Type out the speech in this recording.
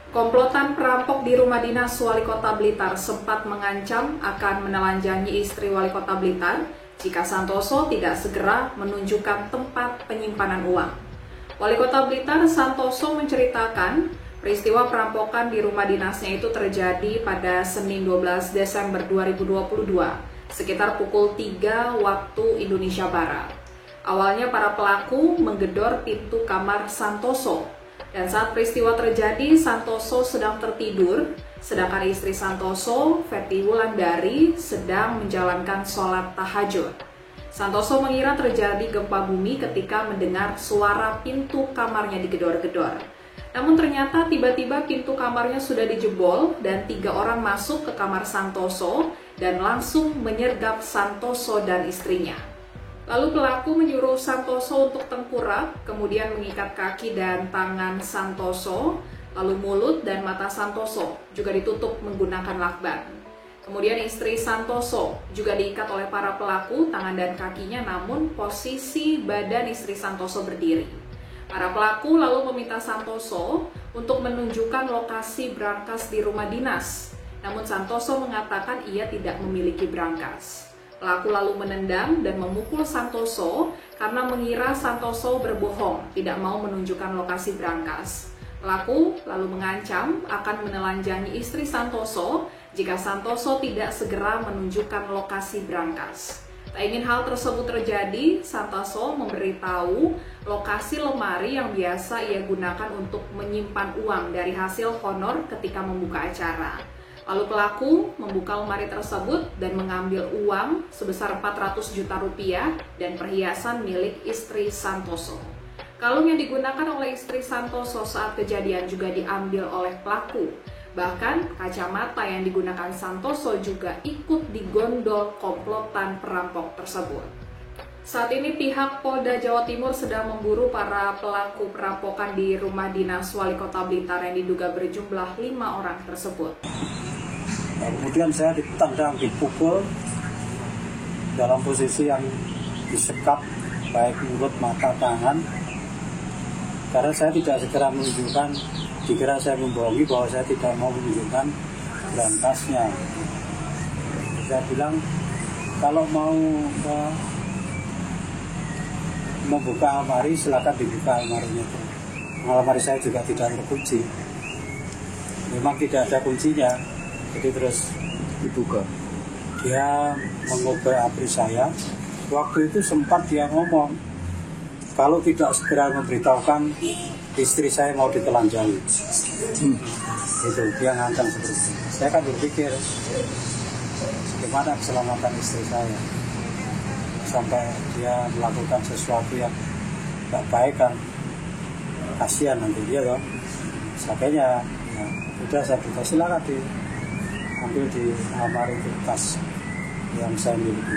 Komplotan perampok di rumah dinas Wali Kota Blitar sempat mengancam akan menelanjangi istri Wali Kota Blitar jika Santoso tidak segera menunjukkan tempat penyimpanan uang. Wali Kota Blitar Santoso menceritakan peristiwa perampokan di rumah dinasnya itu terjadi pada Senin 12 Desember 2022 sekitar pukul 3 waktu Indonesia Barat. Awalnya para pelaku menggedor pintu kamar Santoso. Dan saat peristiwa terjadi, Santoso sedang tertidur, sedangkan istri Santoso, Fetty Wulandari, sedang menjalankan sholat tahajud. Santoso mengira terjadi gempa bumi ketika mendengar suara pintu kamarnya digedor-gedor. Namun ternyata tiba-tiba pintu kamarnya sudah dijebol dan 3 orang masuk ke kamar Santoso dan langsung menyergap Santoso dan istrinya. Lalu pelaku menyuruh Santoso untuk tengkurap, kemudian mengikat kaki dan tangan Santoso, lalu mulut dan mata Santoso juga ditutup menggunakan lakban. Kemudian istri Santoso juga diikat oleh para pelaku, tangan dan kakinya, namun posisi badan istri Santoso berdiri. Para pelaku lalu meminta Santoso untuk menunjukkan lokasi brankas di rumah dinas, namun Santoso mengatakan ia tidak memiliki brankas. Pelaku lalu menendang dan memukul Santoso karena mengira Santoso berbohong, tidak mau menunjukkan lokasi brankas. Pelaku lalu mengancam akan menelanjangi istri Santoso jika Santoso tidak segera menunjukkan lokasi brankas. Tak ingin hal tersebut terjadi, Santoso memberitahu lokasi lemari yang biasa ia gunakan untuk menyimpan uang dari hasil honor ketika membuka acara. Lalu pelaku membuka lemari tersebut dan mengambil uang sebesar 400 juta rupiah dan perhiasan milik istri Santoso. Kalung yang digunakan oleh istri Santoso saat kejadian juga diambil oleh pelaku. Bahkan kacamata yang digunakan Santoso juga ikut digondol komplotan perampok tersebut. Saat ini pihak Polda Jawa Timur sedang memburu para pelaku perampokan di rumah dinas Wali Kota Blitar yang diduga berjumlah 5 orang tersebut. Kemudian saya ditendang, dipukul dalam posisi yang disekap baik mulut, mata, tangan. Karena saya tidak segera menunjukkan, dikira saya membohongi bahwa saya tidak mau menunjukkan berangkasnya. Saya bilang kalau mau membuka almari silakan dibuka almarinya. Almari saya juga tidak terkunci. Memang tidak ada kuncinya. Jadi terus dibuka. Dia mengobrak abri saya. Waktu itu sempat dia ngomong, kalau tidak segera memberitahukan istri saya mau ditelanjangi. Itu dia ngancam seperti itu. Saya kan berpikir, bagaimana keselamatan istri saya sampai dia melakukan sesuatu yang tidak baik kan, kasihan nanti dia loh. Sebagainya. Ya, udah saya berkata silakan ambil di almari kertas yang saya miliki.